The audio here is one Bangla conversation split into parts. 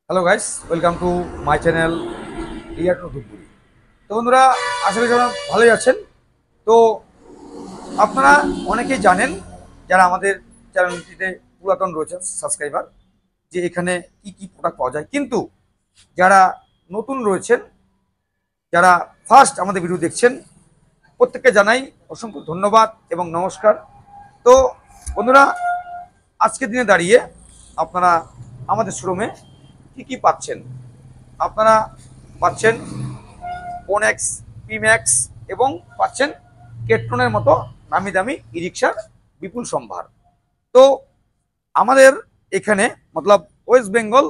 Hello guys, welcome to my channel Riya to Dhupguri. তো বন্ধুরা, আশা করি সবাই ভালোই আছেন। তো আপনারা অনেকেই জানেন, যারা আমাদের চ্যানেলটিতে পুরাতন রয়েছেন সাবস্ক্রাইবার, যে এখানে কি কি প্রোডাক্ট পাওয়া যায়। কিন্তু যারা নতুন রয়েছেন, যারা ফার্স্ট আমাদের ভিডিও দেখছেন, প্রত্যেককে জানাই অসংখ্য ধন্যবাদ এবং নমস্কার। তো বন্ধুরা, আজকের দিনে দাঁড়িয়ে আপনারা আমাদের শোরুমে কি কি পাচ্ছেন। আপনারা পাচ্ছেন পোনেক্স, পিম্যাক্স এবং পাচ্ছেন কেট্রনের মতো নামি দামি ই রিক্সার বিপুল সম্ভার। তো আমাদের এখানে মতলব ওয়েস্ট বেঙ্গল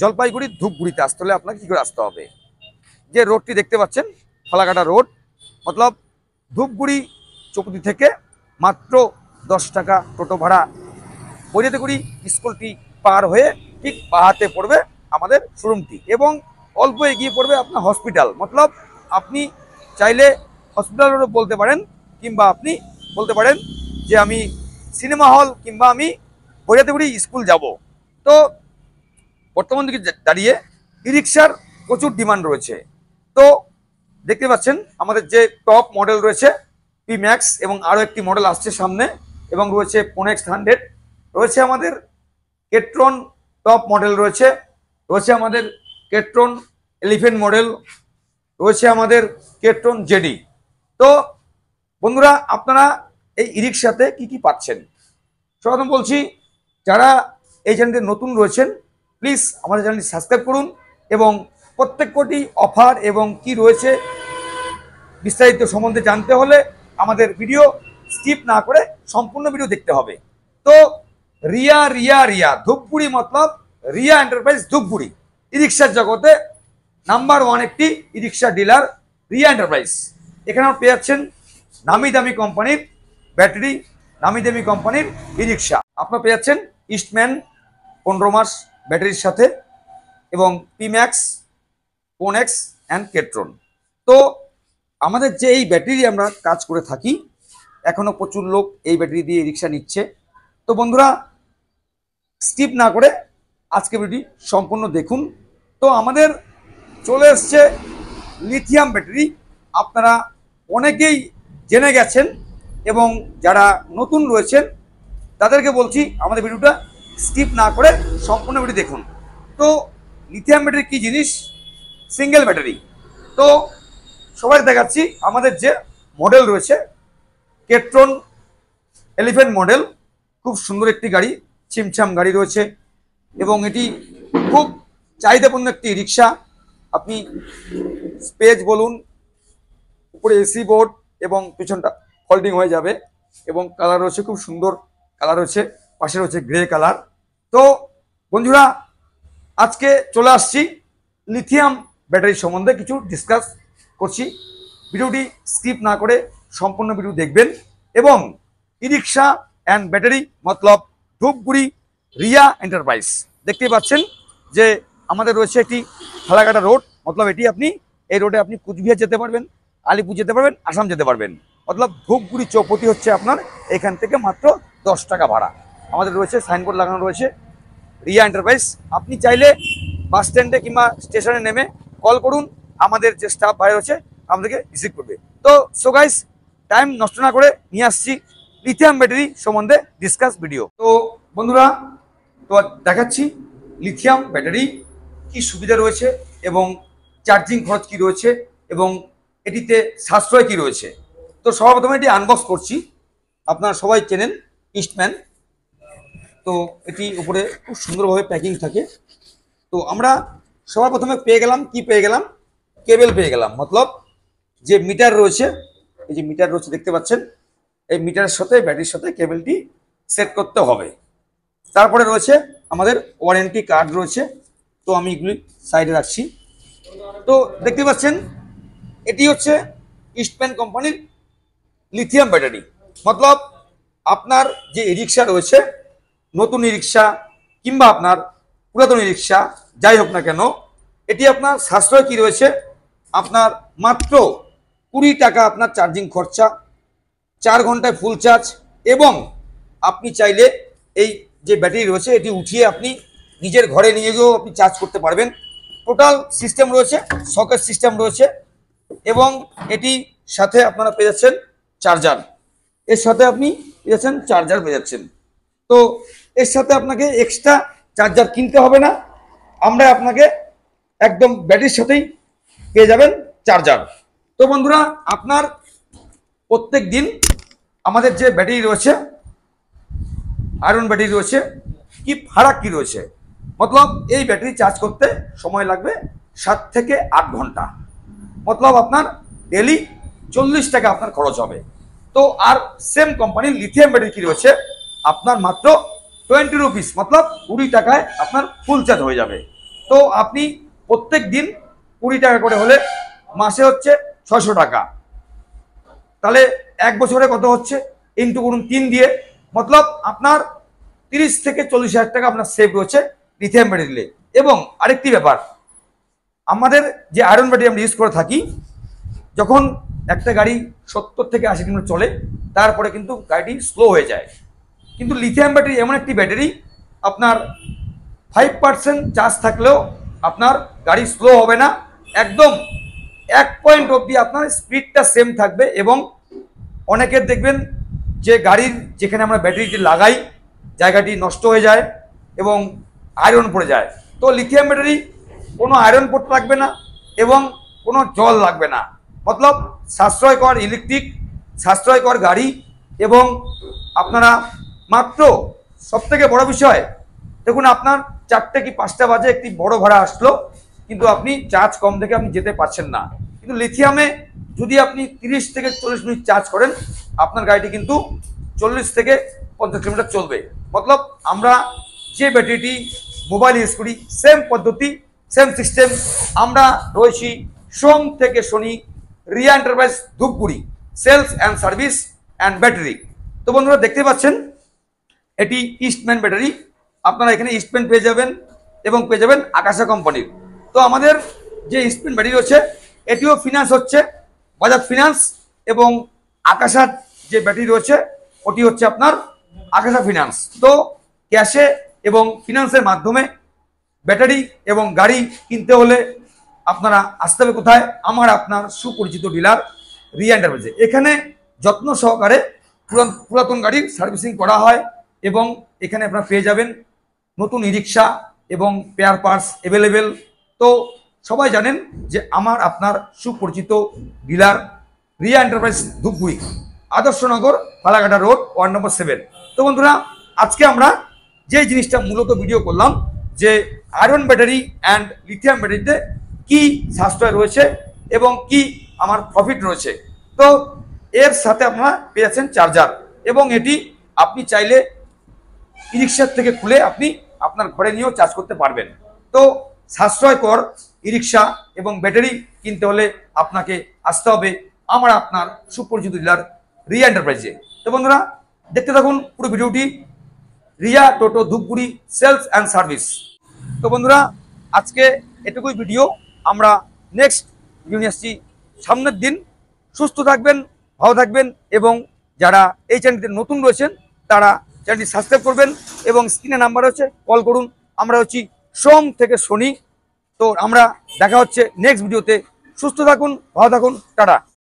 জলপাইগুড়ি ধূপগুড়িতে আসতে হলে আপনাকে কী করে আসতে হবে? যে রোডটি দেখতে পাচ্ছেন, ফালাকাটা রোড, মতলব ধূপগুড়ি চৌপতি থেকে মাত্র 10 টাকা টোটো ভাড়া বৈরাতিগুড়ি স্কুলটি পার হয়ে ঠিক বাহাতে পড়বে আমাদের শোরুমটি, এবং অল্প এগিয়ে পড়বে আপনার হসপিটাল। মতলব আপনি চাইলে হসপিটালেরও বলতে পারেন, কিংবা আপনি বলতে পারেন যে আমি সিনেমা হল কিংবা আমি বৈরাতিগুড়ি স্কুল যাব। তো বর্তমান দিকে দাঁড়িয়ে ই রিক্সার প্রচুর ডিমান্ড রয়েছে। তো দেখতে পাচ্ছেন আমাদের যে টপ মডেল রয়েছে পি ম্যাক্স, এবং আরও একটি মডেল আসছে সামনে, এবং রয়েছে পোনেক্স 100, রয়েছে আমাদের কেট্রন টপ মডেল, রয়েছে আমাদের কেট্রন এলিফেন্ট মডেল, রয়েছে আমাদের কেট্রন জেডি। তো বন্ধুরা, আপনারা এই ই রিক্সাতে কি কি পাচ্ছেন? সর্বপ্রথম বলছি, যারা এই চ্যানেলটি নতুন রয়েছেন, প্লিজ আমাদের চ্যানেলটি সাবস্ক্রাইব করুন, এবং প্রত্যেক কোটি অফার এবং কি রয়েছে বিস্তারিত সম্বন্ধে জানতে হলে আমাদের ভিডিও স্কিপ না করে সম্পূর্ণ ভিডিও দেখতে হবে। তো রিয়া রিয়া রিয়া ধূপগুড়ি, মতলব রিয়া এন্টারপ্রাইজ ধূপগুড়ি, ই রিক্সার জগতে নাম্বার 1 একটি ই রিক্সা ডিলার রিয়া এন্টারপ্রাইজ। এখানে পেয়ে যাচ্ছেন নামি দামি কোম্পানির ব্যাটারি, নামি দামি কোম্পানির ই রিক্সা। আপনারা পেয়ে যাচ্ছেন ইস্টম্যান 15 মাস ব্যাটারির সাথে, এবং পিম্যাক্স, পোনেক্স অ্যান্ড কেট্রন। তো আমাদের যে এই ব্যাটারি আমরা কাজ করে থাকি, এখনো প্রচুর লোক এই ব্যাটারি দিয়ে রিক্সা নিচ্ছে। তো বন্ধুরা, স্কিপ না করে আজকে ভিডিওটি সম্পূর্ণ দেখুন। তো আমাদের চলে এসছে লিথিয়াম ব্যাটারি। আপনারা অনেকেই জেনে গেছেন, এবং যারা নতুন রয়েছেন তাদেরকে বলছি আমাদের ভিডিওটা স্কিপ না করে সম্পূর্ণ ভিডিও দেখুন। তো লিথিয়াম ব্যাটারি কী জিনিস? Single battery. তো সবাই দেখাচ্ছি আমাদের যে মডেল রয়েছে কেট্রন এলিফেন্ট মডেল, খুব সুন্দর একটি গাড়ি, ছিমছাম গাড়ি রয়েছে, এবং এটি খুব চাহিদাপূর্ণ একটি রিক্সা। আপনি স্পেস বলুন, উপরে এসি বোর্ড এবং পিছনটা ফোল্ডিং হয়ে যাবে, এবং কালার রয়েছে খুব সুন্দর কালার রয়েছে, পাশে রয়েছে গ্রে কালার। তো বন্ধুরা, আজকে চলে আসছি লিথিয়াম ব্যাটারি সম্বন্ধে কিছু ডিসকাস করছি। ভিডিওটি স্কিপ না করে সম্পূর্ণ ভিডিও দেখবেন, এবং ই রিক্সা অ্যান্ড ব্যাটারি মতলব ধূপগুড়ি রিয়া এন্টারপ্রাইজ। দেখতে পাচ্ছেন যে আমাদের রয়েছে একটি ফালাকাটা রোড, মতলব এটি আপনি এই রোডে আপনি কুচবিহার যেতে পারবেন, আলিপুর যেতে পারবেন, আসাম যেতে পারবেন। মতলব ধূপগুড়ি চৌপতি হচ্ছে আপনার এখান থেকে মাত্র 10 টাকা ভাড়া। আমাদের রয়েছে সাইনবোর্ড লাগানো রয়েছে রিয়া এন্টারপ্রাইজ। আপনি চাইলে বাস স্ট্যান্ডে কিংবা স্টেশনে নেমে কল করুন, আমাদের যে স্টাফ ভাই রয়েছে আমাদেরকে রিসিভ করবে। তো সো গাইস, টাইম নষ্ট না করে নিয়ে আসছি লিথিয়াম ব্যাটারি সম্বন্ধে ডিসকাস ভিডিও। তো বন্ধুরা, তো দেখাচ্ছি লিথিয়াম ব্যাটারি কি সুবিধা রয়েছে, এবং চার্জিং খরচ কি রয়েছে, এবং এটিতে সাশ্রয় কি রয়েছে। তো সর্বপ্রথমে এটি আনবক্স করছি। আপনারা সবাই চেনেন ইস্টম্যান। তো এটি উপরে খুব সুন্দরভাবে প্যাকিং থাকে। তো আমরা সবার প্রথমে পেয়ে গেলাম, কি পেয়ে গেলাম? কেবল পেয়ে গেলাম। মতলব যে মিটার রয়েছে, এই যে মিটার রয়েছে দেখতে পাচ্ছেন, এই মিটারের সাথে ব্যাটারির সাথে কেবলটি সেট করতে হবে। তারপরে রয়েছে আমাদের ওয়ারেন্টি কার্ড রয়েছে। তো আমি এগুলি সাইডে রাখছি। তো দেখতে পাচ্ছেন এটি হচ্ছে ইস্টম্যান কোম্পানির লিথিয়াম ব্যাটারি। মতলব আপনার যে ই রিক্সা রয়েছে, নতুন ই রিক্সা কিংবা আপনার পুরাতন ই রিক্সা, যাই হোক না কেন, এটি আপনার সাশ্রয় কি রয়েছে? আপনার মাত্র 20 টাকা আপনার চার্জিং খরচা, 4 ঘন্টায় ফুল চার্জ, এবং আপনি চাইলে এই যে ব্যাটারি রয়েছে এটি উঠিয়ে আপনি নিজের ঘরে নিয়ে গিয়েও আপনি চার্জ করতে পারবেন। টোটাল সিস্টেম রয়েছে, সকেট সিস্টেম রয়েছে, এবং এটি সাথে আপনারা পেয়ে যাচ্ছেন চার্জার। এর সাথে আপনি পেয়ে যাচ্ছেন চার্জার পেয়ে যাচ্ছেন। তো এর সাথে আপনাকে এক্সট্রা চার্জার কিনতে হবে না, আমরা আপনাকে একদম ব্যাটারির সাথেই পেয়ে যাবেন চার্জার। তো বন্ধুরা, আপনার প্রত্যেক দিন আমাদের যে ব্যাটারি রয়েছে, আয়রন ব্যাটারি রয়েছে, কি ফারাক কি রয়েছে, মতলব এই ব্যাটারি চার্জ করতে সময় লাগবে 7 থেকে 8 ঘন্টা। মতলব আপনার ডেলি 40 টাকা আপনার খরচ হবে। তো আর সেম কোম্পানির লিথিয়াম ব্যাটারি কি রয়েছে, আপনার মাত্র 20 রুপিস, মতলব 20 টাকায় আপনার ফুল চার্জ হয়ে যাবে। তো আপনি প্রত্যেক দিন 20 টাকা করে হলে মাসে হচ্ছে 600 টাকা, তাহলে 1 বছরে কত হচ্ছে, ইন্টু করুন 3 দিয়ে, মতলব আপনার 30 থেকে 40 হাজার টাকা আপনার সেভ রয়েছে লিথিয়াম ব্যাটারি দিলে। এবং আরেকটি ব্যাপার, আমাদের যে আয়রন ব্যাটারি আমরা ইউজ করে থাকি, যখন একটা গাড়ি 70 থেকে 80 কিলোমিটার চলে, তারপরে কিন্তু গাড়িটি স্লো হয়ে যায়। কিন্তু লিথিয়াম ব্যাটারি এমন একটি ব্যাটারি, আপনার 5% চার্জ থাকলেও আপনার গাড়ি স্লো হবে না, একদম 1 পয়েন্ট অবধি আপনার স্পিডটা সেম থাকবে। এবং অনেকের দেখবেন যে গাড়ির যেখানে আমরা ব্যাটারিটি লাগাই জায়গাটি নষ্ট হয়ে যায় এবং আয়রন পড়ে যায়। তো লিথিয়াম ব্যাটারি কোনো আয়রন পড়তে লাগবে না এবং কোনো জল লাগবে না, মতলব সাশ্রয়কর ইলেকট্রিক, সাশ্রয়কর গাড়ি। এবং আপনারা মাত্র, সবথেকে বড় বিষয়, দেখুন আপনার 4টে কি 5টা বাজে একটি বড় ভাড়া আসলো, কিন্তু আপনি চার্জ কম দেখে আপনি যেতে পারছেন না। কিন্তু লিথিয়ামে যদি আপনি 30 থেকে 40 মিনিট চার্জ করেন, আপনার গাড়িটি কিন্তু 40 থেকে 50 কিলোমিটার চলবে। মতলব আমরা যে ব্যাটারিটি মোবাইল ইউজ করি, সেম পদ্ধতি, সেম সিস্টেম। আমরা রয়েছি সোম থেকে শনি, Riya enterprise Dhupguri, sales and service and battery. তো বন্ধুরা দেখতে পাচ্ছেন এটি ইস্টম্যান ব্যাটারি, আপনারা এখানে ইস্টম্যান পেয়ে যাবেন এবং পেয়ে যাবেন আকাশা কোম্পানির। তো আমাদের যে ইস্টম্যান ব্যাটারি রয়েছে, এটিও ফিনান্স হচ্ছে বাজাজ ফিনান্স, এবং আকাশার যে ব্যাটারি রয়েছে ওটি হচ্ছে আপনার আকাশা ফিনান্স। তো ক্যাশে এবং ফিনান্সের মাধ্যমে ব্যাটারি এবং গাড়ি কিনতে হলে আপনারা আসতে হবে কোথায়, আমার আপনার সুপরিচিত ডিলার রিয়া এন্টারপ্রাইজে। এখানে যত্ন সহকারে পুরাতন গাড়ির সার্ভিসিং করা হয়, এবং এখানে আপনারা পেয়ে যাবেন নতুন ই রিক্সা এবং পেয়ার পার্টস অ্যাভেলেবেল। তো সবাই জানেন যে আমার আপনার সুপরিচিত dealer Riya enterprise Dhupguri, Adarsh Nagar, Falakata road, ward number 7। তো বন্ধুরা, আজকে আমরা যে জিনিসটা মূলত ভিডিও করলাম, যে আয়রন ব্যাটারি অ্যান্ড লিথিয়াম ব্যাটারিতে কি সাশ্রয় রয়েছে এবং কি আমার প্রফিট রয়েছে। তো এর সাথে আপনারা পেয়ে যাচ্ছেন চার্জার, এবং এটি আপনি চাইলে ই রিক্সার থেকে খুলে আপনি আপনার ঘরে নিয়েও চার্জ করতে পারবেন। তো সাশ্রয়কর ই রিক্সা এবং ব্যাটারি কিনতে হলে আপনাকে আসতে হবে আমার আপনার সুপরিচিত ডিলার রিয়া এন্টারপ্রাইজে। তো বন্ধুরা, দেখতে থাকুন পুরো ভিডিওটি, রিয়া টোটো ধূপগুড়ি সেলস অ্যান্ড সার্ভিস। তো বন্ধুরা, আজকে এটুকুই ভিডিও, আমরা নেক্সট ভিডিও নিয়ে আসছি সামনের দিন। সুস্থ থাকবেন, ভালো থাকবেন, এবং যারা এই চ্যানেলটিতে নতুন রয়েছেন তারা চ্যানেলটি সাবস্ক্রাইব করবেন, এবং স্ক্রিনে নাম্বার হচ্ছে, কল করুন। আমরা হচ্ছি সোম থেকে শনি। তো আমরা দেখা হচ্ছে নেক্সট ভিডিওতে। সুস্থ থাকুন, ভালো থাকুন, টাটা।